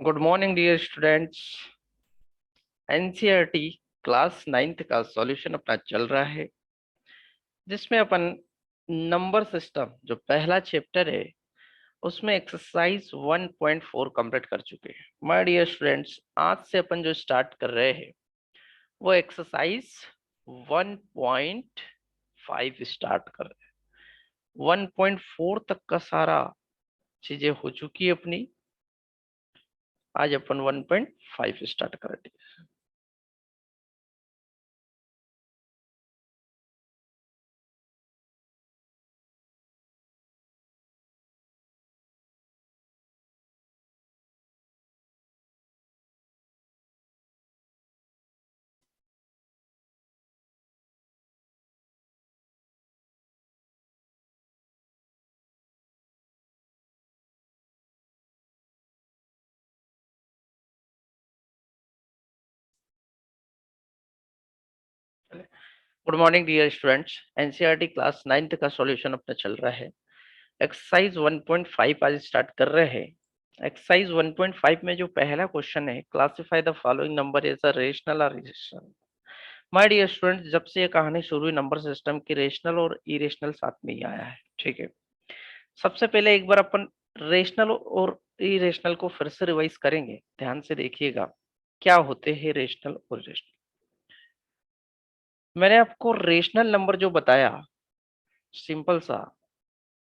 Good morning dear students. NCERT class 9th का solution अपना चल रहा है, जिसमें अपन नंबर सिस्टम जो पहला चैप्टर है उसमें एक्सरसाइज 1.4 कंप्लीट कर चुके हैं। माय डियर स्टूडेंट्स, आज से अपन जो स्टार्ट कर रहे हैं वो एक्सरसाइज 1.5 स्टार्ट कर रहे हैं। 1.4 तक का सारा चीजें हो चुकी है अपनी। आज अपन 1.5 स्टार्ट कर रहे हैं। Good morning dear students. NCERT class 9th का सॉल्यूशन अपना चल रहा है। एक्सरसाइज 1.5 आज स्टार्ट कर रहे हैं। एक्सरसाइज 1.5 में जो पहला क्वेश्चन है, classify the following number as a rational और इरेशनल। माय डियर स्टूडेंट्स, जब से ये कहानी शुरू हुई नंबर सिस्टम की, रेशनल और इरेशनल साथ में ही आया है। ठीक है, सबसे पहले एक बार अपन रेशनल और इरेशनल को फिर से रिवाइज करेंगे। ध्यान से देखिएगा क्या होते हैं रेशनल और इरेशनल। मैंने आपको रेशनल नंबर जो बताया, सिंपल सा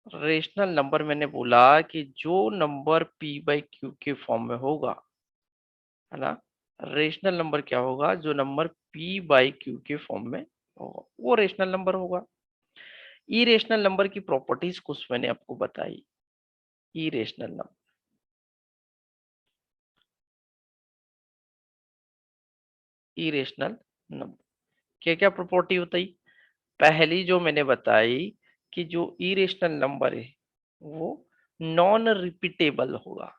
रेशनल नंबर, मैंने बोला कि जो नंबर p बाई क्यू के फॉर्म में होगा, है ना। रेशनल नंबर क्या होगा? जो नंबर p बाई क्यू के फॉर्म में होगा वो रेशनल नंबर होगा। इरेशनल नंबर की प्रॉपर्टीज कुछ मैंने आपको बताई। इरेशनल नंबर, इरेशनल नंबर क्या क्या प्रॉपर्टी बताई? पहली जो मैंने बताई कि जो इरेशनल नंबर है वो नॉन रिपीटेबल होगा,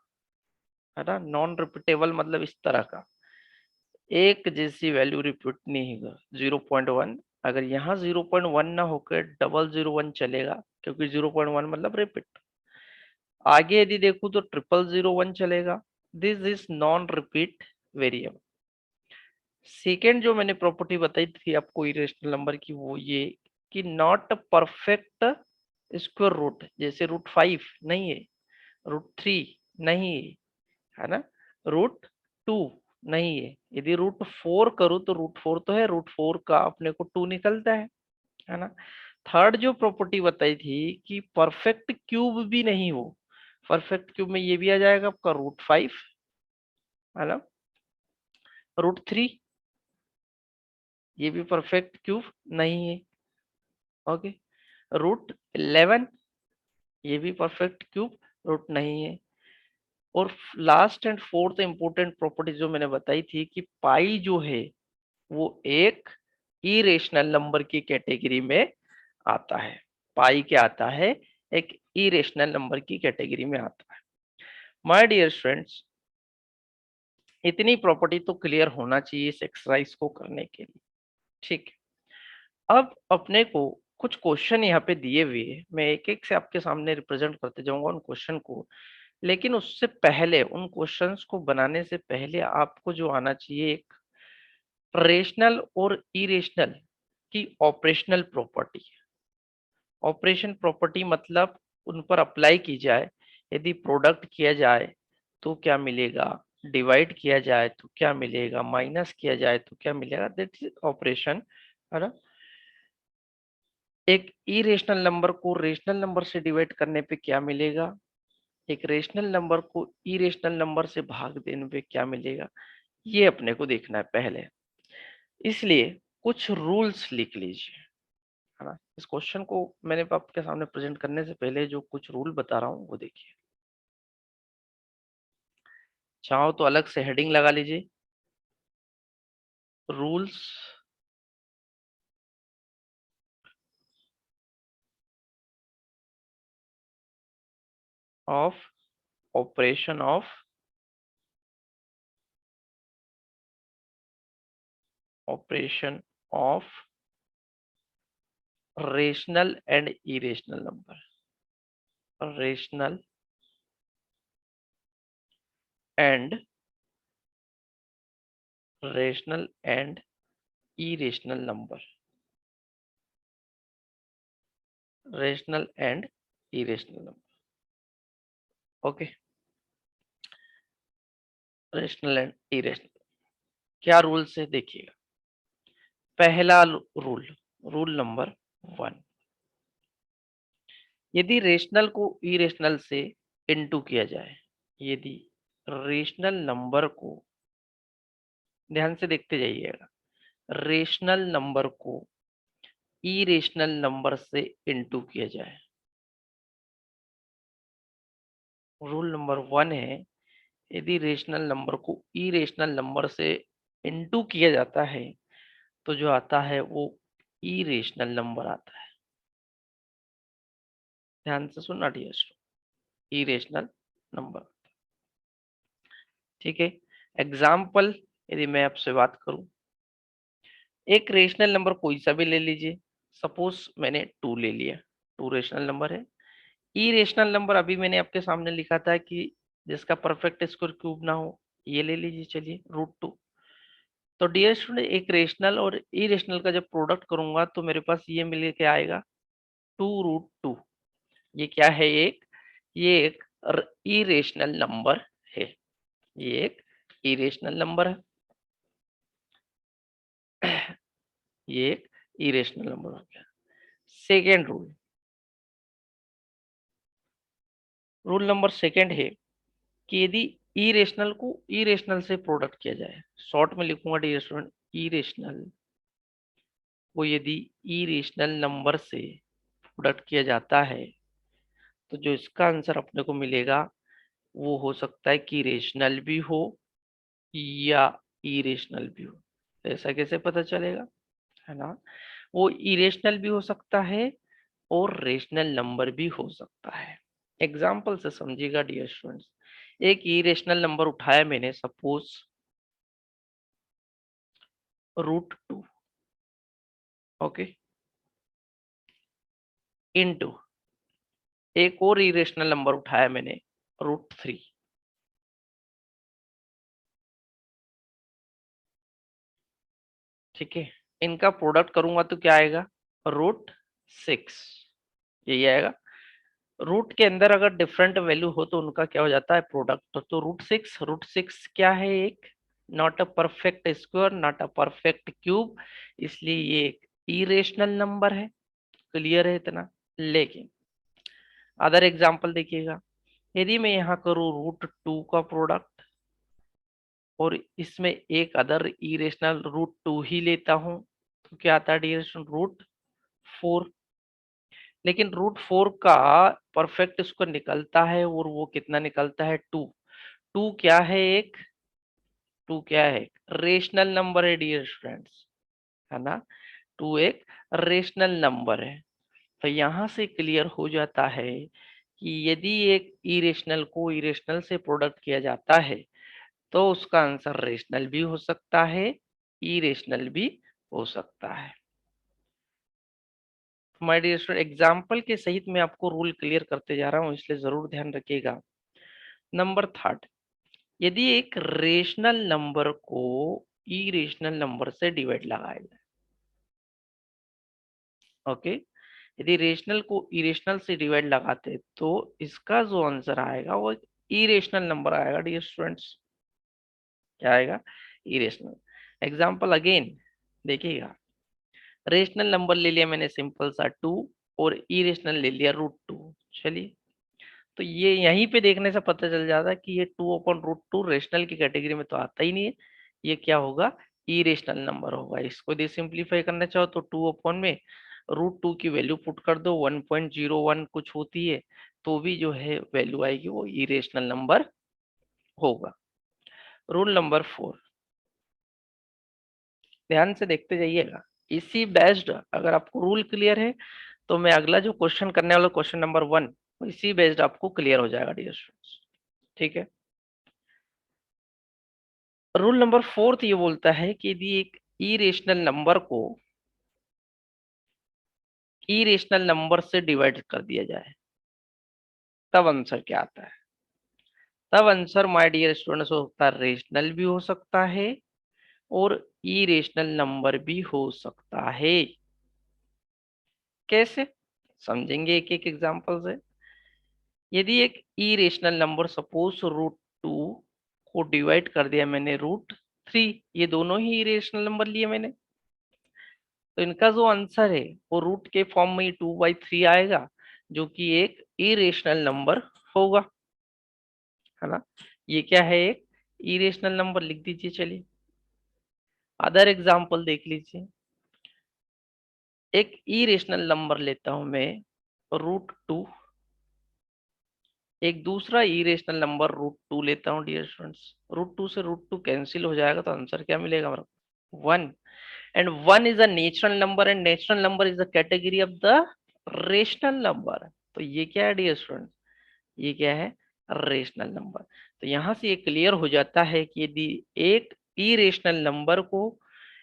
है ना। नॉन रिपीटेबल मतलब इस तरह का, एक जैसी वैल्यू रिपीट नहीं होगा। 0.1, अगर यहाँ 0.1 ना होकर 001 चलेगा, क्योंकि 0.1 मतलब रिपीट। आगे यदि देखूं तो 0001 चलेगा। This is non repeat variable. Second जो मैंने प्रॉपर्टी बताई थी आपको इरेशनल नंबर की, वो ये कि नॉट परफेक्ट स्क्वायर रूट, जैसे √5 नहीं है, √3 नहीं है, है ना, √2 नहीं है। यदि √4 करूँ तो √4 तो है, √4 का अपने को 2 निकलता है ना। थर्ड जो प्रॉपर्टी बताई थी कि परफेक्ट क्यूब भी नहीं हो। परफेक्ट क्यूब में ये भी आ जाएगा आपका √5, है ना, √3 ये भी परफेक्ट क्यूब नहीं है। ओके, √11 ये भी परफेक्ट क्यूब रूट नहीं है। और last and fourth important property जो मैंने बताई थी कि पाई जो है वो एक इरेशनल नंबर की कैटेगरी में आता है। पाई क्या आता है? एक इरेशनल नंबर की कैटेगरी में आता है। माय डियर स्टूडेंट्स, इतनी प्रॉपर्टी तो क्लियर होना चाहिए इस एक्सरसाइज को करने के लिए। ठीक है, अब अपने को कुछ क्वेश्चन यहाँ पे दिए हुए हैं, मैं एक एक से आपके सामने रिप्रेजेंट करते जाऊंगा उन क्वेश्चन को। लेकिन उससे पहले, उन क्वेश्चंस को बनाने से पहले आपको जो आना चाहिए, एक रेशनल और इरेशनल की ऑपरेशनल प्रॉपर्टी। ऑपरेशन प्रॉपर्टी मतलब उन पर अप्लाई की जाए, यदि प्रोडक्ट किया जाए तो क्या मिलेगा, डिवाइड किया जाए तो क्या मिलेगा, माइनस किया जाए तो क्या मिलेगा, दैट इज ऑपरेशन, है ना। एक इरेशनल नंबर को रेशनल नंबर से डिवाइड करने पे क्या मिलेगा, एक रेशनल नंबर को इरेशनल नंबर से भाग देने पे क्या मिलेगा, ये अपने को देखना है पहले। इसलिए कुछ रूल्स लिख लीजिए, है ना। इस क्वेश्चन को मैंने आपके सामने प्रेजेंट करने से पहले जो कुछ रूल बता रहा हूँ वो देखिए। चाहो तो अलग से हेडिंग लगा लीजिए, rules of operation of operation of rational and irrational number. Rational and rational and irrational number, rational and irrational number. Okay, rational and irrational क्या रूल्स है देखिएगा। पहला रूल, रूल नंबर 1, यदि रेशनल को इरेशनल से into किया जाए, यदि रेशनल नंबर को, ध्यान से देखते जाइएगा, रेशनल नंबर को इरेशनल नंबर से इनटू किया जाए, रूल नंबर 1 है, यदि रेशनल नंबर को इरेशनल नंबर से इनटू किया जाता है तो जो आता है वो इरेशनल नंबर आता है। ध्यान से सुनना डियर, इरेशनल नंबर। ठीक है, एग्जाम्पल यदि मैं आपसे बात करूं, एक रेशनल नंबर कोई सा भी ले लीजिए, सपोज मैंने 2 ले लिया, 2 रेशनल नंबर है। इरेशनल नंबर अभी मैंने आपके सामने लिखा था कि जिसका परफेक्ट स्क्वायर क्यूब ना हो, ये ले लीजिए, चलिए √2। तो डियर स्टूडेंट, एक रेशनल और इरेशनल का जब प्रोडक्ट करूंगा तो मेरे पास ये मिल के आएगा 2√2। ये क्या है, ये एक इरेशनल नंबर है, ये एक इरेशनल नंबर है, ये एक इरेशनल नंबर हो गया। Second rule, rule number second है कि यदि इरेशनल को इरेशनल से प्रोडक्ट किया जाए, शॉर्ट में लिखूंगा डियर स्टूडेंट, इरेशनल को यदि इरेशनल नंबर से प्रोडक्ट किया जाता है तो जो इसका आंसर अपने को मिलेगा वो हो सकता है कि रेशनल भी हो या इरेशनल भी हो। तो ऐसा कैसे पता चलेगा, है ना, वो इरेशनल भी हो सकता है और रेशनल नंबर भी हो सकता है। एग्जाम्पल से समझिएगा डियर स्टूडेंट्स, एक इरेशनल नंबर उठाया मैंने, सपोज √2, ओके, इनटू एक और इरेशनल नंबर उठाया मैंने √3, ठीक है, इनका प्रोडक्ट करूंगा तो क्या आएगा, √6, यही आएगा। रूट के अंदर अगर डिफरेंट वैल्यू हो तो उनका क्या हो जाता है, प्रोडक्ट। तो √6 क्या है, एक not a perfect square, not a perfect cube, इसलिए ये एक इरेशनल नंबर है। क्लियर है इतना। लेकिन अदर एग्जांपल देखिएगा, यदि मैं यहाँ करूँ √2 का प्रोडक्ट और इसमें एक अदर इरेशनल √2 ही लेता हूं तो क्या आता है डियर, √4। लेकिन √4 का परफेक्ट स्क्वायर निकलता है और वो कितना निकलता है, 2। 2 क्या है, एक 2 क्या है, रेशनल नंबर है डियर स्टूडेंट्स, है ना, 2 एक रेशनल नंबर है। तो यहाँ से क्लियर हो जाता है कि यदि एक इरेशनल को इरेशनल से प्रोडक्ट किया जाता है तो उसका आंसर रेशनल भी हो सकता है, इरेशनल भी हो सकता है। माय डियर स्टूडेंट, एग्जाम्पल के सहित मैं आपको रूल क्लियर करते जा रहा हूँ, इसलिए जरूर ध्यान रखिएगा। नंबर थर्ड, यदि एक रेशनल नंबर को इरेशनल नंबर से डिवाइड लगाया जाए, ओके, यदि रेशनल को इरेशनल से डिवाइड लगाते तो इसका जो आंसर आएगा वो इरेशनल नंबर आएगा डियर स्टूडेंट्स। क्या आएगा, इरेशनल। एग्जाम्पल अगेन देखिएगा, रेशनल नंबर ले लिया मैंने सिंपल सा 2 और इरेशनल ले लिया √2। चलिए, तो ये यहीं पे देखने से पता चल जाता है कि ये 2/√2 रेशनल की कैटेगरी में तो आता ही नहीं है, ये क्या होगा, इरेशनल नंबर होगा। इसको यदि सिंप्लीफाई करना चाहो तो 2 में √2 की वैल्यू पुट कर दो, 1.01 कुछ होती है, तो भी जो है वैल्यू आएगी वो इरेशनल नंबर होगा। रूल नंबर 4, ध्यान से देखते जाइएगा, इसी बेस्ड अगर आपको रूल क्लियर है तो मैं अगला जो क्वेश्चन करने वाला क्वेश्चन नंबर 1 इसी बेस्ड आपको क्लियर हो जाएगा डियर स्टूडेंट्स। ठीक है, रूल नंबर 4 ये बोलता है कि यदि एक इरेशनल नंबर को इरेशनल नंबर से डिवाइड कर दिया जाए तब आंसर क्या आता है। तब आंसर माय डियर स्टूडेंट्स हो सकता है रेशनल भी हो सकता है और इरेशनल नंबर भी हो सकता है। कैसे समझेंगे, एक एक एग्जांपल से। यदि एक इरेशनल नंबर सपोज √2 को डिवाइड कर दिया मैंने √3, ये दोनों ही इरेशनल नंबर लिए मैंने, तो इनका जो आंसर है वो रूट के फॉर्म में 2/3 आएगा, जो कि एक इरेशनल नंबर होगा, है ना। ये क्या है, एक इरेशनल नंबर लिख दीजिए। चलिए अदर एग्जांपल देख लीजिए। एक इरेशनल नंबर लेता हूं मैं √2, एक दूसरा इरेशनल नंबर √2 लेता हूं डियर स्टूडेंट्स। √2 से √2 कैंसिल हो जाएगा, तो आंसर क्या मिलेगा हमारा, 1। And 1 is a natural number, and natural number is the category of the rational number. तो ये क्या है डियर स्टूडेंट, ये क्या है, रेशनल नंबर। तो यहां से ये क्लियर हो जाता है कि यदि एक इरेशनल नंबर को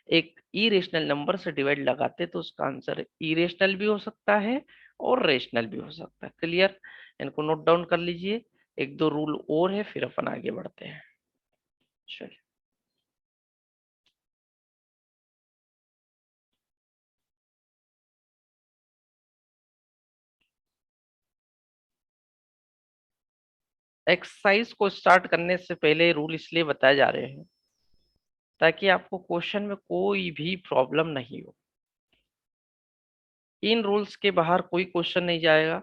एक इरेशनल नंबर से डिवाइड लगाते तो उसका आंसर इरेशनल भी हो सकता है और रेशनल भी हो सकता है। क्लियर, इनको नोट डाउन कर लीजिए। एक दो रूल और है, फिर अपन आगे बढ़ते हैं। चलिए एक्सरसाइज को स्टार्ट करने से पहले रूल इसलिए बताए जा रहे हैं ताकि आपको क्वेश्चन में कोई भी प्रॉब्लम नहीं हो। इन रूल्स के बाहर कोई क्वेश्चन नहीं जाएगा।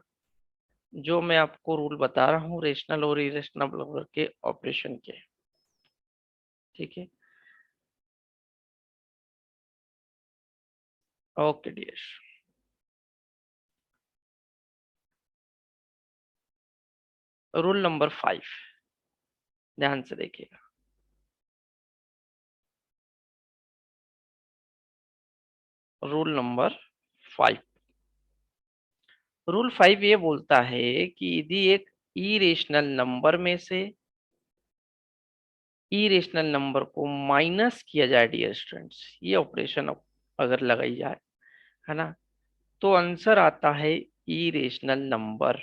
जो मैं आपको रूल बता रहा हूँ रेशनल और इरेशनल नंबर के ऑपरेशन के, ठीक है। ओके डियर, रूल नंबर 5 ध्यान से देखिएगा। रूल नंबर 5, रूल 5 ये बोलता है कि यदि एक इरेशनल नंबर में से इरेशनल नंबर को माइनस किया जाए डियर स्टूडेंट्स, ये ऑपरेशन अगर लगाई जाए, है ना, तो आंसर आता है इरेशनल नंबर,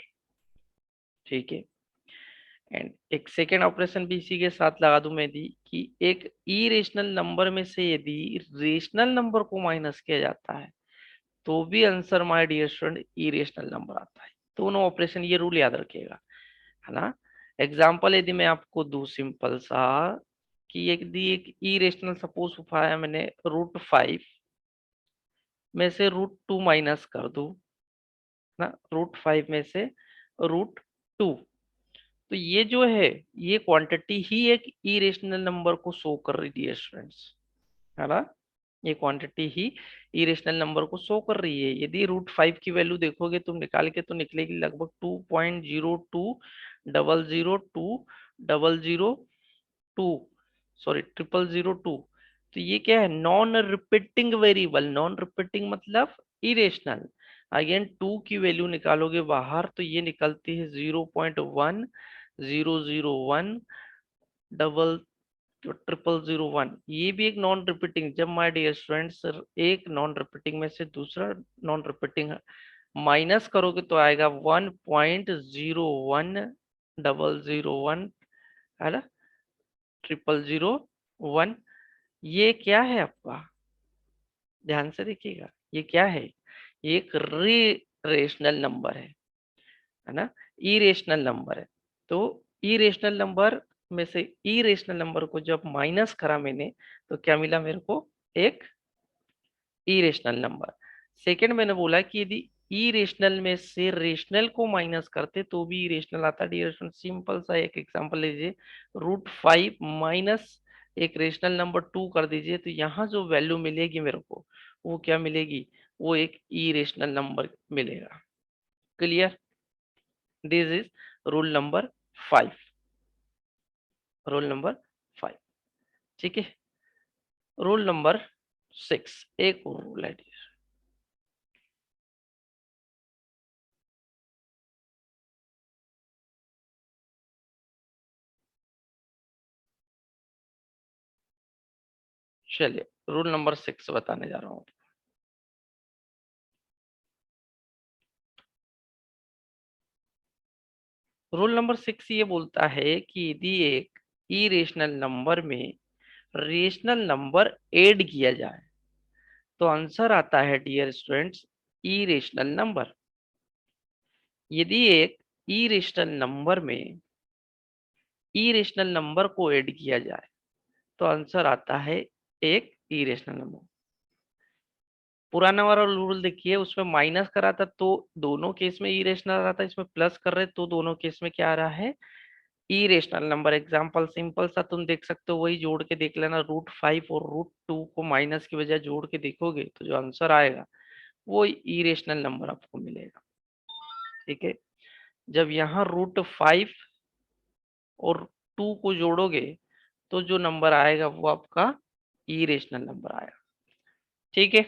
ठीक है। एंड एक सेकेंड ऑपरेशन भी इसी के साथ लगा दूं मैं, यदि कि एक इरेशनल नंबर में से यदि रेशनल नंबर को माइनस किया जाता है तो भी answer my dear student irrational number आता है। दोनों ऑपरेशन, ये रूल याद रखिएगा, है ना। एग्जाम्पल यदि मैं आपको दूं सिंपल सा, कि यदि एक इरेशनल सपोज उठाया मैंने √5 में से √2 माइनस कर दूं ना, √5 में से √2, तो ये जो है ये क्वांटिटी ही एक इरेशनल नंबर को शो कर रही है स्टूडेंट्स, है ना। ये क्वांटिटी ही इरेशनल नंबर को शो कर रही है। यदि √5 की वैल्यू देखोगे तुम निकाल के, तो निकलेगी लगभग 2.02002002, सॉरी 0002। तो ये क्या है, non repeating variable. Non repeating मतलब इरेशनल। अगेन 2 की वैल्यू निकालोगे बाहर तो ये निकलती है 0.1001 डबल 0001। ये भी एक नॉन रिपीटिंग। जब माय डियर स्टूडेंट्स एक नॉन रिपीटिंग में से दूसरा नॉन रिपीटिंग माइनस करोगे तो आएगा 1.01001, है ना, 0001। ये क्या है आपका, ध्यान से देखिएगा, ये क्या है, ये एक रेशनल नंबर है ना, इरेशनल नंबर है। तो इरेशनल नंबर में से इरेशनल नंबर को जब माइनस करा मैंने, तो क्या मिला मेरे को, एक इरेशनल नंबर। सेकंड मैंने बोला कि यदि इरेशनल में से रेशनल को माइनस करते तो भी इरेशनल आता है डियर स्टूडेंट। सिंपल सा एक एग्जांपल लीजिए, √5 माइनस एक रेशनल नंबर 2 कर दीजिए, तो यहाँ जो वैल्यू मिलेगी मेरे को, वो क्या मिलेगी, वो एक इरेशनल नंबर मिलेगा। Clear, this is rule number 5, rule number 5, ठीक है। रूल नंबर 6, एक और रूल है। चलिए रूल नंबर 6 बताने जा रहा हूँ। रूल नंबर 6 ये बोलता है कि यदि एक इरेशनल नंबर में रेशनल नंबर ऐड किया जाए तो आंसर आता है डियर स्टूडेंट्स इरेशनल नंबर। यदि एक इरेशनल नंबर में इरेशनल नंबर को ऐड किया जाए तो आंसर आता है एक इरेशनल नंबर। पुराना वाला रूल देखिए, उसमें माइनस करा था तो दोनों केस में इरेशनल आ रहा था, इसमें प्लस कर रहे तो दोनों केस में क्या आ रहा है इरेशनल नंबर। एग्जाम्पल सिंपल सा तुम देख सकते हो, वही जोड़ के देख लेना, √5 और √2 को माइनस की बजाय जोड़ के देखोगे तो जो आंसर आएगा वो इरेशनल नंबर आपको मिलेगा। ठीक है, जब यहाँ √5 और 2 को जोड़ोगे तो जो नंबर आएगा वो आपका इरेशनल नंबर आएगा। ठीक है,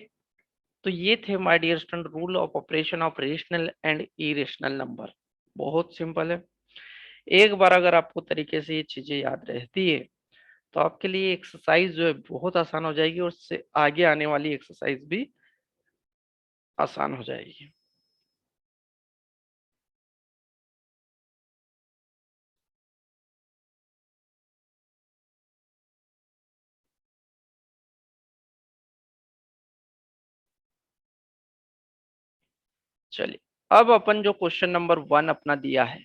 तो ये थे my dear student rule of operation of rational and irrational number. बहुत सिंपल है, एक बार अगर आपको तरीके से ये चीजें याद रहती है तो आपके लिए एक्सरसाइज जो है बहुत आसान हो जाएगी और उससे आगे आने वाली एक्सरसाइज भी आसान हो जाएगी। चलिए, अब अपन जो क्वेश्चन नंबर 1 अपना दिया है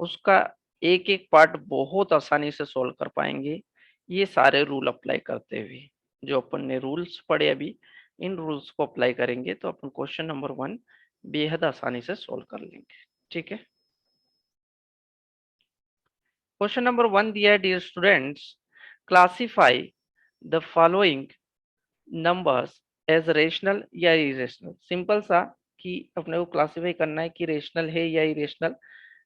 उसका एक एक पार्ट बहुत आसानी से सोल्व कर पाएंगे ये सारे रूल अप्लाई करते हुए। जो अपन ने रूल्स पढ़े अभी, इन रूल्स को अप्लाई करेंगे तो अपन क्वेश्चन नंबर 1 बेहद आसानी से सोल्व कर लेंगे। ठीक है, क्वेश्चन नंबर 1 दिया है dear students, classify the following numbers as rational या इरेशनल। सिंपल सा कि अपने को क्लासिफाई करना है कि रेशनल है या इरेशनल,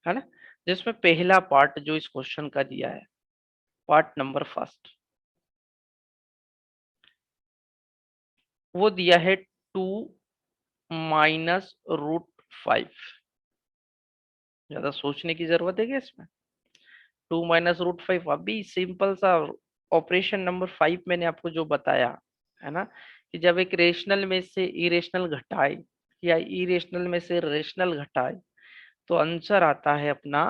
है ना। जिसमें पहला पार्ट जो इस क्वेश्चन का दिया है, पार्ट नंबर फर्स्ट, वो दिया है 2 माइनस √5। ज्यादा सोचने की जरूरत है क्या इसमें? 2 माइनस √5, अभी सिंपल सा ऑपरेशन नंबर 5 मैंने आपको जो बताया है ना, कि जब एक रेशनल में से इरेशनल घटाए या इरेशनल में से रेशनल घटाए तो आंसर आता है अपना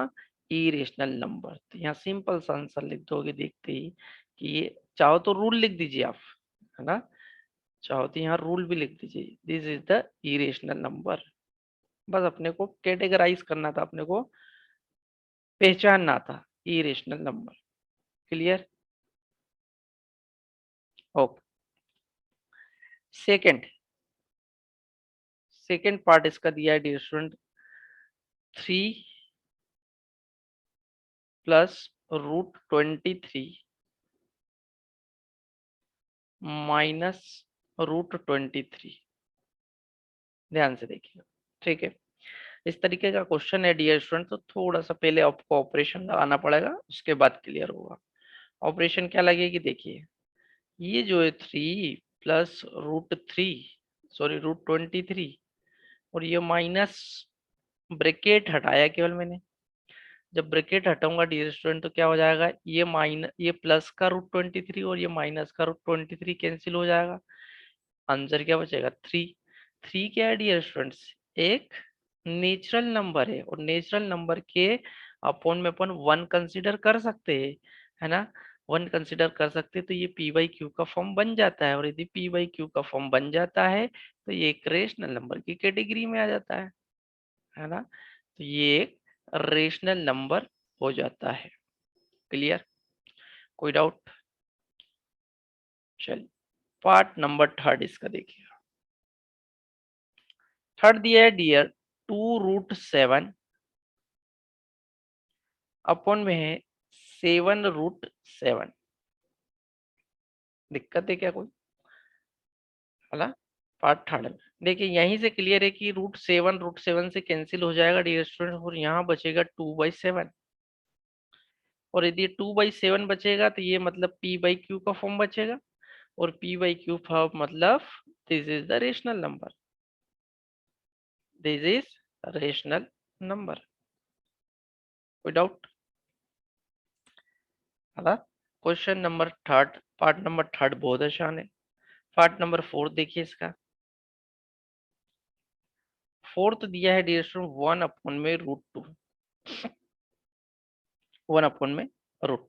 इरेशनल नंबर। तो यहाँ सिंपल सा आंसर लिख दोगे देखते ही कि ये, चाहो तो रूल लिख दीजिए आप, है ना, चाहो तो यहाँ रूल भी लिख दीजिए, this is the irrational number. बस अपने को कैटेगराइज करना था, अपने को पहचानना था irrational number. Clear? Okay, second, second part इसका दिया है डियर स्टूडेंट, 3 प्लस √23 माइनस √23। ध्यान से देखिए, ठीक है, इस तरीके का क्वेश्चन है डियर स्टूडेंट, तो थोड़ा सा पहले आपको ऑपरेशन लगाना पड़ेगा, उसके बाद क्लियर होगा। ऑपरेशन क्या लगेगी देखिए, ये जो है 3 प्लस √3, सॉरी √23, और ये माइनस, ब्रैकेट हटाया केवल मैंने, जब ब्रैकेट हटाऊंगा डियर स्टूडेंट तो क्या हो जाएगा, ये माइनस, ये प्लस का √23 और ये माइनस का √23 कैंसिल हो जाएगा, आंसर क्या बचेगा 3। 3 क्या है डियर स्टूडेंट्स, एक नेचुरल नंबर है, और नेचुरल नंबर के अपॉन में अपन 1 कंसीडर कर सकते हैं, है ना, 1 कंसीडर कर सकते हैं, तो ये p/q का फॉर्म बन जाता है, और यदि p/q का फॉर्म बन जाता है तो ये एक रेशनल नंबर की कैटेगरी में आ जाता है ना, तो ये एक रेशनल नंबर हो जाता है। क्लियर? कोई डाउट? चलिए, पार्ट नंबर थर्ड इसका देखिए, थर्ड दिया है डियर 2√7 अपॉन में है 7√7। दिक्कत है क्या कोई? है ना, पार्ट थर्ड में देखिए, यहीं से क्लियर है कि √7 से कैंसिल हो जाएगा डियर स्टूडेंट, और यहाँ बचेगा 2/7, और यदि 2/7 बचेगा तो ये मतलब p/q का फॉर्म बचेगा, और p/q फॉर्म मतलब this is the rational number, this is rational number. कोई डाउट? है ना, question number third, part number third बहुत आसान है। पार्ट नंबर फोर्थ देखिए इसका, फोर्थ दिया है डियर स्टूडेंट 1 अपॉन में √2। 1 में रूट।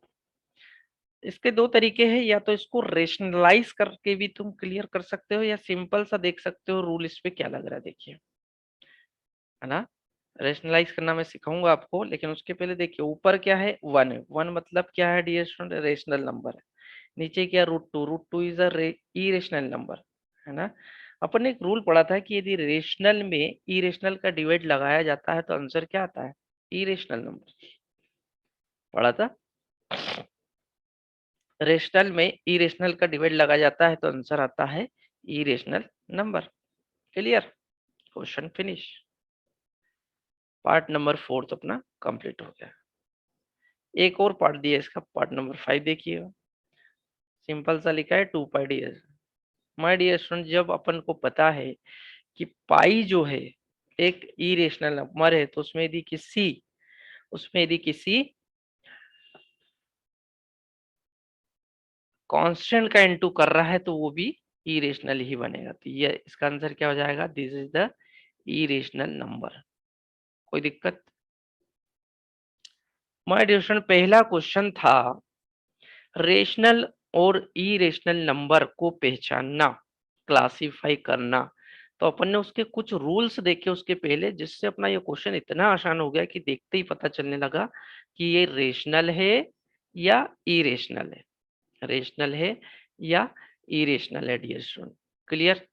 इसके दो तरीके हैं, या तो इसको रेशनलाइज करके भी तुम क्लियर कर सकते हो, या सिंपल सा देख सकते हो रूल इस पे क्या लग रहा है, देखिए, है ना। रेशनलाइज करना मैं सिखाऊंगा आपको, लेकिन उसके पहले देखिए ऊपर क्या है, 1 है। 1 मतलब क्या है डियर स्टूडेंट, रेशनल नंबर है। नीचे क्या, root 2। Root 2 is a irrational number, है ना। अपन ने एक रूल पढ़ा था कि यदि रेशनल में इरेशनल का डिवाइड लगाया जाता है तो आंसर क्या आता है, इरेशनल नंबर, पढ़ा था। रेशनल में इरेशनल का डिवाइड लगा जाता है तो आंसर आता है irrational number. Clear, question finish. Part number 4 अपना कंप्लीट हो गया। एक और पार्ट दिया इसका, पार्ट नंबर 5 देखिए। सिंपल सा लिखा है 2 पाई ds। माय डियर स्टूडेंट, जब अपन को पता है कि पाई जो है एक इरेशनल नंबर है, तो उसमें यदि किसी कांस्टेंट का इनटू कर रहा है तो वो भी इरेशनल ही बनेगा। तो ये इसका आंसर क्या हो जाएगा, this is the irrational number. कोई दिक्कत। माय डियर स्टूडेंट, पहला क्वेश्चन था रेशनल और इरेशनल नंबर को पहचानना, क्लासिफाई करना। तो अपन ने उसके कुछ रूल्स देखे उसके पहले, जिससे अपना ये क्वेश्चन इतना आसान हो गया कि देखते ही पता चलने लगा कि ये रेशनल है या इरेशनल है, रेशनल है या इरेशनल है डियर स्टूडेंट। क्लियर,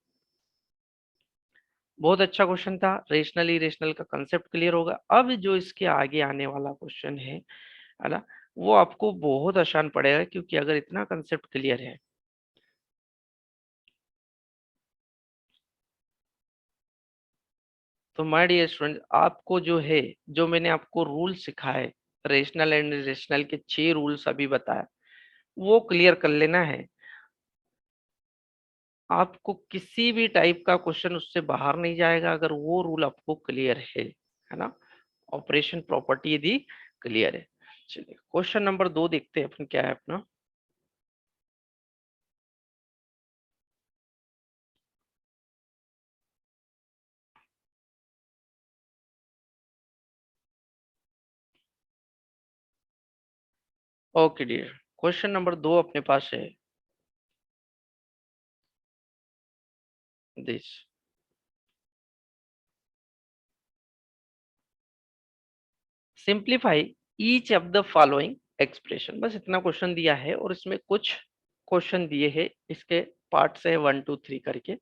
बहुत अच्छा क्वेश्चन था। रेशनल इरेशनल का कंसेप्ट क्लियर होगा। अब जो इसके आगे आने वाला क्वेश्चन है ना, वो आपको बहुत आसान पड़ेगा, क्योंकि अगर इतना कंसेप्ट क्लियर है तो माय डियर स्टूडेंट, आपको जो है, जो मैंने आपको रूल सिखाए, रेशनल एंड इरेशनल के 6 रूल्स अभी बताया, वो क्लियर कर लेना है। आपको किसी भी टाइप का क्वेश्चन उससे बाहर नहीं जाएगा अगर वो रूल आपको क्लियर है ना। ऑपरेशन प्रॉपर्टी यदि क्लियर है। चलिए क्वेश्चन नंबर 2 देखते हैं अपन, क्या है अपना। ओके डियर, क्वेश्चन नंबर 2 अपने पास है this, simplify each of the following expression. बस इतना क्वेश्चन दिया है और इसमें कुछ क्वेश्चन दिए हैं, इसके पार्ट्स है 1 2 3 करके।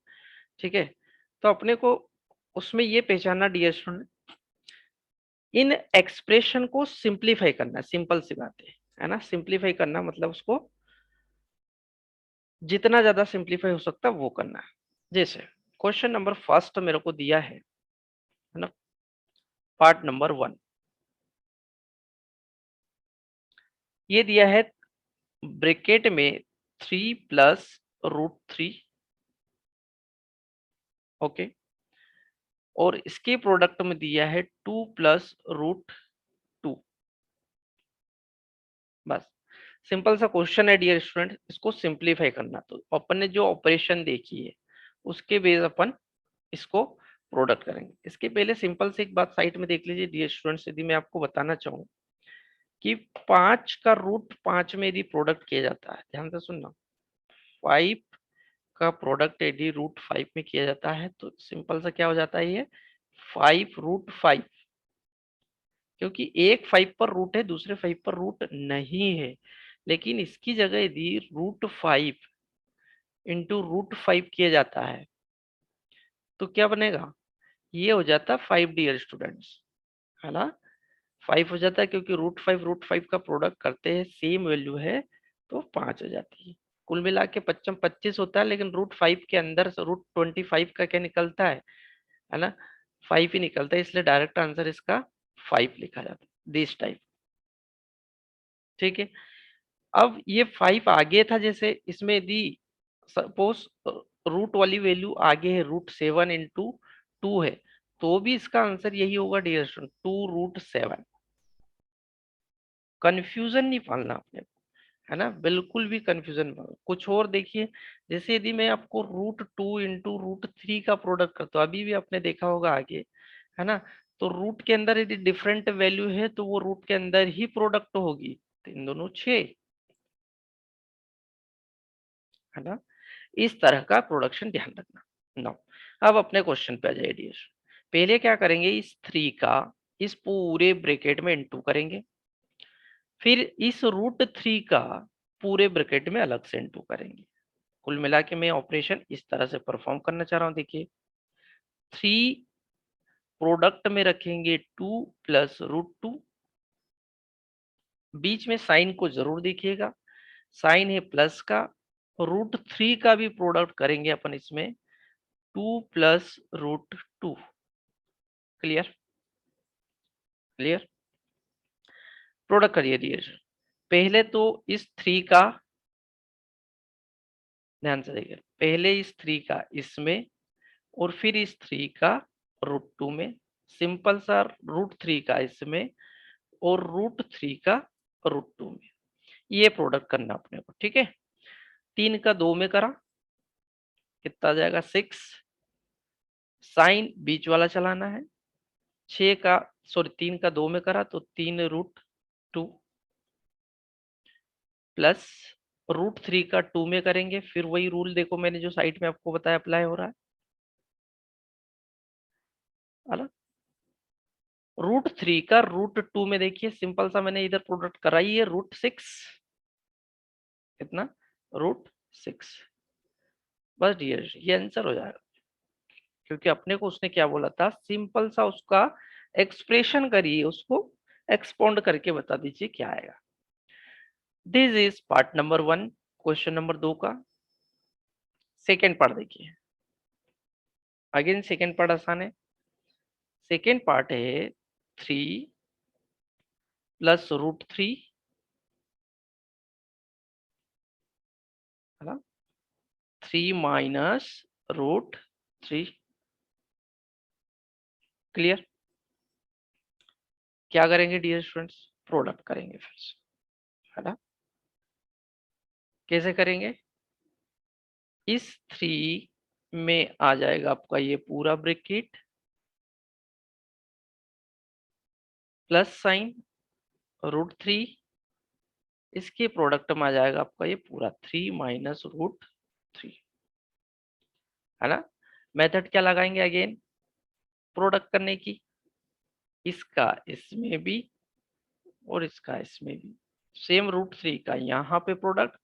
ठीक है, तो अपने को उसमें ये पहचानना डियर स्टूडेंट, इन एक्सप्रेशन को सिंप्लीफाई करना, सिंपल सी बात है ना। सिंप्लीफाई करना मतलब उसको जितना ज्यादा सिंप्लीफाई हो सकता है वो करना है। जैसे क्वेश्चन नंबर फर्स्ट मेरे को दिया है ना, पार्ट नंबर 1। ये दिया है ब्रैकेट में 3 + √3, ओके, और इसके प्रोडक्ट में दिया है 2 + √2। बस सिंपल सा क्वेश्चन है डियर स्टूडेंट, इसको सिंप्लीफाई करना। तो अपन ने जो ऑपरेशन देखी है उसके बेस अपन इसको प्रोडक्ट करेंगे। इसके पहले सिंपल से एक बात साइड में देख लीजिए डियर स्टूडेंट्स, यदि मैं आपको बताना चाहूँ कि 5 का √5 में यदि प्रोडक्ट किया जाता है, ध्यान से सुनना, 5 का प्रोडक्ट यदि √5 में किया जाता है तो सिंपल सा क्या हो जाता है, ये 5 √5। क्योंकि एक 5 पर रूट है, दूसरे 5 पर रूट नहीं है, लेकिन इसकी जगह यदि √5 × √5 किया जाता है तो क्या बनेगा, ये हो जाता 5 डियर स्टूडेंट्स, है ना। 5 हो जाता है, क्योंकि √5 का प्रोडक्ट करते हैं, सेम वैल्यू है, तो 5 हो जाती है। कुल मिला के 25 होता है, लेकिन √5 के अंदर से √25 का क्या निकलता है ना, 5 ही निकलता है, इसलिए डायरेक्ट आंसर इसका 5 लिखा जाता है, दिस टाइप। ठीक है, अब ये 5 आगे था, जैसे इसमें यदि सपोज रूट वाली वैल्यू आगे है, √7 × 2 है, तो भी इसका आंसर यही होगा डियर स्टूडेंट, 2√7। कंफ्यूजन नहीं पालना आपने, है ना, बिल्कुल भी कंफ्यूजन। कुछ और देखिए, जैसे यदि मैं आपको √2 × √3 का प्रोडक्ट करता हूँ, अभी भी आपने देखा होगा आगे, है ना, तो रूट के अंदर यदि डिफरेंट वैल्यू है तो वो रूट के अंदर ही प्रोडक्ट होगी, 3 दूनी 6, है ना। इस तरह का प्रोडक्शन ध्यान रखना। नाउ अब अपने क्वेश्चन पे आ जाइए डियर। पहले क्या करेंगे, इस 3 का इस पूरे ब्रैकेट में इनटू करेंगे, फिर इस रूट 3 का पूरे ब्रैकेट में अलग से इनटू करेंगे। कुल मिला के मैं ऑपरेशन इस तरह से परफॉर्म करना चाह रहा हूं। देखिए 3 प्रोडक्ट में रखेंगे 2 प्लस रूट 2, बीच में साइन को जरूर देखिएगा, साइन है प्लस का, रूट 3 का भी प्रोडक्ट करेंगे अपन इसमें 2 plus root 2। Clear, clear. Product करिए डियर। पहले तो इस 3 का, ध्यान से देखिए, पहले इस 3 का इसमें और फिर इस 3 का रूट 2 में, सिंपल सा रूट 3 का इसमें और रूट 3 का रूट 2 में, ये प्रोडक्ट करना अपने को, ठीक है। 3 का 2 में करा, कितना आ जाएगा 6, साइन बीच वाला चलाना है, 6 का, सॉरी 3 का 2 में करा तो 3 रूट 2 प्लस रूट 3 का 2 में करेंगे, फिर वही रूल देखो मैंने जो साइड में आपको बताया अप्लाई हो रहा है। रूट 3 का रूट 2 में देखिए सिंपल सा मैंने इधर प्रोडक्ट कराई है, रूट 6, कितना, रूट 6। बस डियर ये आंसर हो जाएगा, क्योंकि अपने को उसने क्या बोला था, सिंपल सा उसका एक्सप्रेशन करिए, उसको एक्सपाउंड करके बता दीजिए क्या आएगा। This is part number 1, question number 2 का। सेकेंड पार्ट देखिए, अगेन सेकेंड पार्ट आसान है। सेकेंड पार्ट है 3 प्लस रूट 3, है ना, 3 माइनस रूट 3। क्लियर। क्या करेंगे डियर स्टूडेंट्स, प्रोडक्ट करेंगे फिर से, है ना। कैसे करेंगे, इस 3 में आ जाएगा आपका ये पूरा ब्रैकेट प्लस साइन रूट 3, इसके प्रोडक्ट में आ जाएगा आपका ये पूरा 3 माइनस रूट 3, है ना। मेथड क्या लगाएंगे, अगेन प्रोडक्ट करने की, इसका इसमें भी और इसका इसमें भी, सेम रूट 3 का यहाँ पे प्रोडक्ट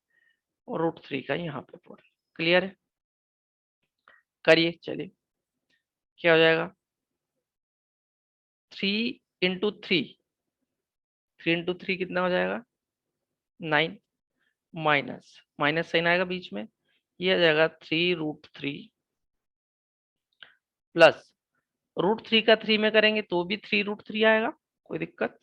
और रूट 3 का यहाँ पे प्रोडक्ट। क्लियर है, करिए चलिए। क्या हो जाएगा, 3 × 3, 3 × 3 कितना हो जाएगा 9, माइनस माइनस साइन आएगा बीच में, ये आ जाएगा 3 √3 प्लस रूट 3 का 3 में करेंगे तो भी 3 √3 आएगा, कोई दिक्कत,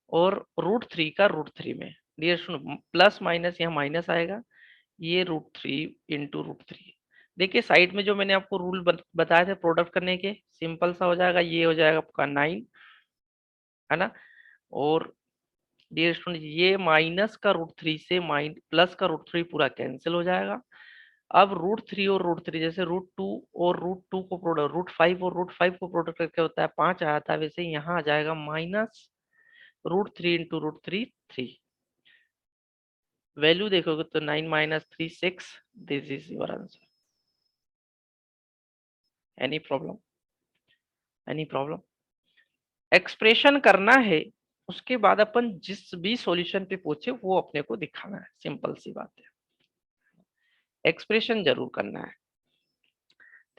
और रूट 3 का रूट 3 में, डियर सुनो प्लस माइनस यहाँ माइनस आएगा, ये √3 × √3। देखिए साइड में जो मैंने आपको रूल बताए थे प्रोडक्ट करने के, सिंपल सा हो जाएगा, ये हो जाएगा आपका 9, है ना। और डियर स्टूडेंट ये माइनस का √3 से प्लस का √3 पूरा कैंसिल हो जाएगा। अब √3 और √3, जैसे √2 और √2 को प्रोडक्ट, √5 और √5 को प्रोडक्ट करके होता है 5 आया था, वैसे यहाँ आ जाएगा माइनस √3 × √3 3। वैल्यू देखोगे तो 9 minus 3 6, this is your answer. Any problem, any problem. Expression करना है, उसके बाद अपन जिस भी सॉल्यूशन पे पहुंचे वो अपने को दिखाना है, सिंपल सी बात है, एक्सप्रेशन जरूर करना है।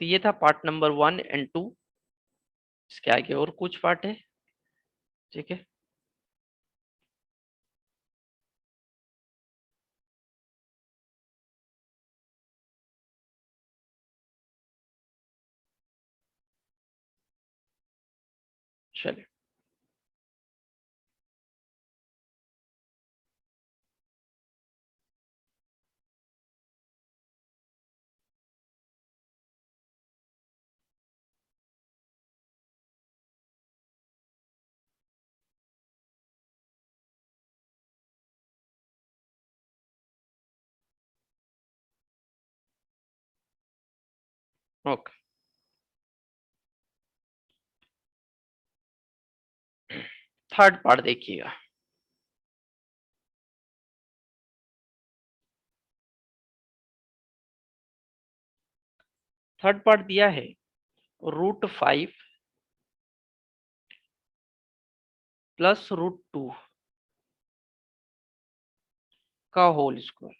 तो ये था पार्ट नंबर 1 एंड 2, इसके आगे और कुछ पार्ट है, ठीक है। चलिए ओके। थर्ड पार्ट देखिएगा। थर्ड पार्ट दिया है √5 प्लस √2 का होल स्क्वायर।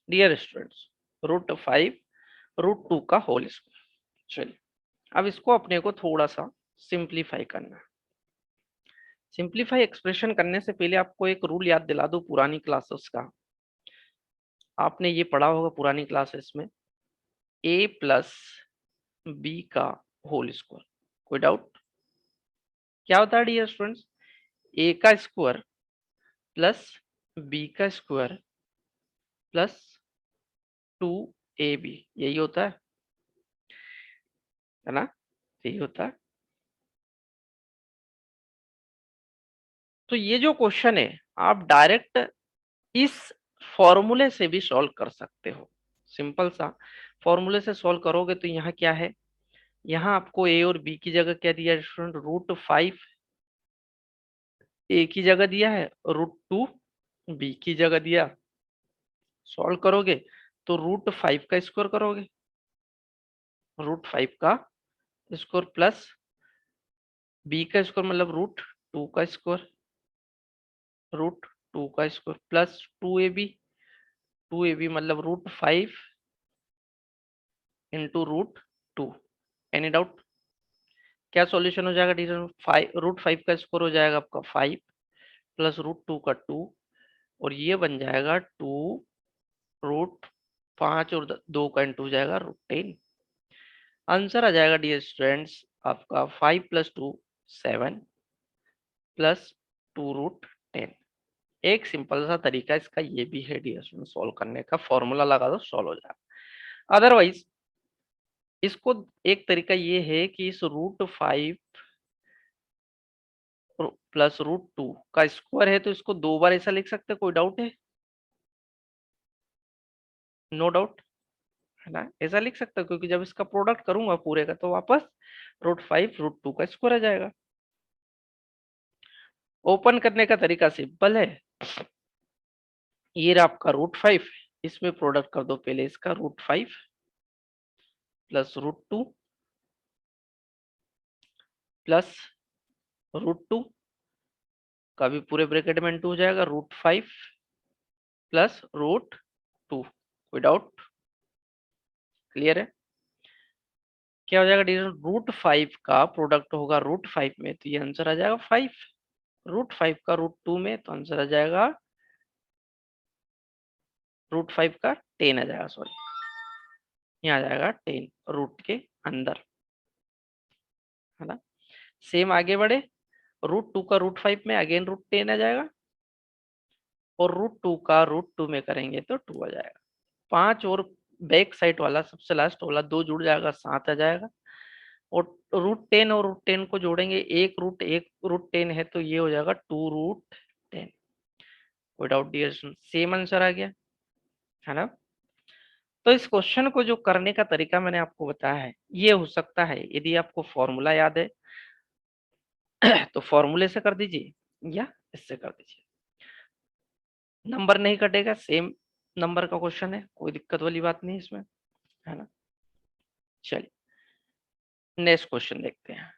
डियर स्टूडेंट्स, √5 √2 का होल स्क्वायर। चलिए अब इसको अपने को थोड़ा सा सिंप्लीफाई करना है। सिंप्लीफाई एक्सप्रेशन करने से पहले आपको एक रूल याद दिला दूं पुरानी क्लासेस का। आपने ये पढ़ा होगा पुरानी क्लासेस में, a प्लस बी का होल स्क्वायर। कोई डाउट? क्या होता है डियर स्टूडेंट्स? a का स्क्वायर प्लस बी का स्क्वायर प्लस 2ab, यही होता है ना? यही होता है। तो ये जो क्वेश्चन है आप डायरेक्ट इस फॉर्मूले से भी सॉल्व कर सकते हो। सिंपल सा फॉर्मूले से सॉल्व करोगे तो यहाँ क्या है, यहाँ आपको a और b की जगह क्या दिया है स्टूडेंट? √5 a की जगह दिया है, √2 b की जगह दिया। सॉल्व करोगे तो √5 का स्क्वायर करोगे, √5 का स्क्वायर प्लस b का स्क्वायर मतलब √2 का स्क्वायर, √2 का स्क्वायर प्लस 2ab मतलब √5 इंटू √2। Any doubt? क्या सॉल्यूशन हो जाएगा टीचर? √5 का स्क्वायर हो जाएगा आपका 5 प्लस √2 का 2 और ये बन जाएगा 2√5 और 2 का इंटू हो जाएगा √10। आंसर आ जाएगा डियर स्टूडेंट्स आपका 5 प्लस 2 7 प्लस 2√10। एक सिंपल सा तरीका इसका ये भी है डियर स्टूडेंट सॉल्व करने का, फॉर्मूला लगा दो सॉल्व हो जाएगा। अदरवाइज इसको एक तरीका ये है कि इस √5 प्लस √2 का स्क्वायर है तो इसको दो बार ऐसा लिख सकते हैं। कोई डाउट है? नो डाउट है ना, ऐसा लिख सकता हूँ क्योंकि जब इसका प्रोडक्ट करूंगा पूरे का तो वापस √5 √2 का स्क्वायर आ जाएगा। ओपन करने का तरीका सिंपल है, ये रहा आपका √5, इसमें प्रोडक्ट कर दो पहले इसका √5 प्लस √2 प्लस √2 का भी पूरे ब्रैकेट में इंटू हो जाएगा √5 प्लस √2। कोई डाउट? क्लियर है? क्या हो जाएगा डिविजन? √5 का प्रोडक्ट होगा √5 में तो ये आंसर आ जाएगा 5, √5 का √2 में तो आंसर आ जाएगा √5 का 10 आ जाएगा, सॉरी यहाँ आ जाएगा 10 रूट के अंदर, है ना। सेम आगे बढ़े, √2 का √5 में अगेन √10 आ जाएगा और √2 का √2 में करेंगे तो 2 आ जाएगा। 5 और बैक साइड वाला सबसे लास्ट वाला 2 जुड़ जाएगा 7 आ जाएगा और √10 और √10 को जोड़ेंगे, एक √10 है तो ये हो जाएगा 2√10। कोई डाउट डियर? सेम आंसर आ गया, है ना। तो इस क्वेश्चन को जो करने का तरीका मैंने आपको बताया है ये हो सकता है, यदि आपको फॉर्मूला याद है तो फॉर्मूले से कर दीजिए या इससे कर दीजिए, नंबर नहीं कटेगा, सेम नंबर का क्वेश्चन है, कोई दिक्कत वाली बात नहीं इसमें, है ना। चलिए नेक्स्ट क्वेश्चन देखते हैं।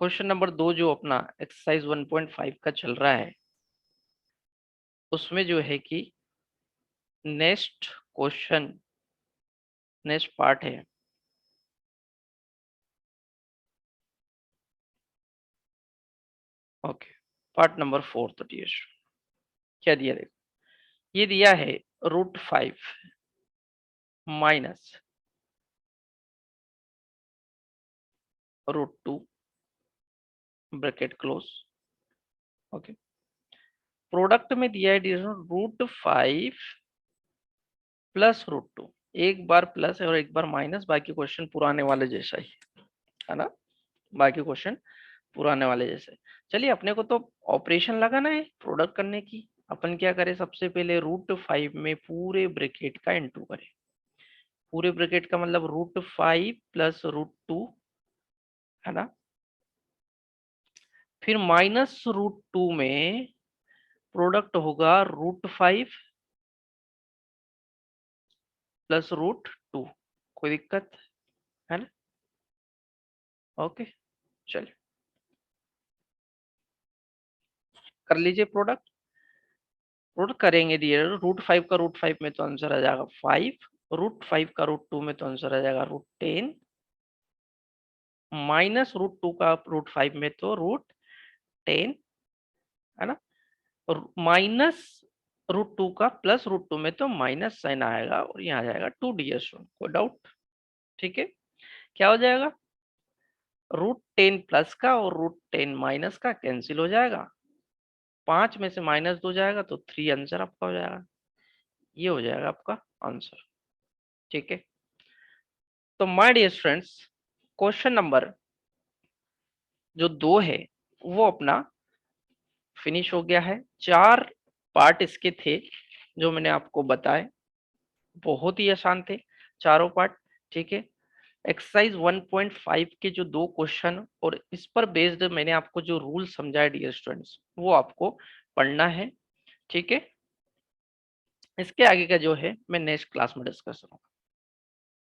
क्वेश्चन नंबर 2 जो अपना एक्सरसाइज 1.5 का चल रहा है उसमें जो है कि नेक्स्ट क्वेश्चन नेक्स्ट पार्ट है, ओके पार्ट नंबर 4। तो डियर क्या दिया, देखो ये दिया है √5 minus √2 bracket close, okay. Product में दिया है डियर √5 प्लस √2, एक बार प्लस है और एक बार माइनस, बाकी क्वेश्चन पुराने वाले जैसा ही है ना, बाकी क्वेश्चन पुराने वाले जैसे। चलिए अपने को तो ऑपरेशन लगाना है प्रोडक्ट करने की, अपन क्या करें सबसे पहले √5 में पूरे ब्रैकेट का इंटू करें, पूरे ब्रैकेट का मतलब √5 प्लस √2 है ना, फिर -√2 में प्रोडक्ट होगा √5 प्लस √2। कोई दिक्कत है ना? ओके, चलिए कर लीजिए प्रोडक्ट। प्रोडक्ट करेंगे दिए √5 का √5 में तो आंसर आ जाएगा 5, √5 का √2 में तो आंसर आ जाएगा √10, -√2 का √5 में तो √10 है ना, और -√2 का प्लस √2 में तो माइनस साइन आएगा और यहाँ आ जाएगा 2 डियर स्टूडेंट। कोई डाउट? ठीक है, क्या हो जाएगा, √10 प्लस का और √10 माइनस का कैंसिल हो जाएगा, 5 में से -2 जाएगा तो 3 आंसर आपका हो जाएगा। ये हो जाएगा आपका आंसर। ठीक है, तो my dear students, question number जो 2 है वो अपना फिनिश हो गया है। 4 पार्ट इसके थे जो मैंने आपको बताए, बहुत ही आसान थे चारों पार्ट। ठीक है, एक्सरसाइज 1.5 के जो 2 क्वेश्चन और इस पर बेस्ड मैंने आपको जो रूल समझाया डियर स्टूडेंट्स, वो आपको पढ़ना है। ठीक है, इसके आगे का जो है मैं नेक्स्ट क्लास में डिस्कस करूंगा।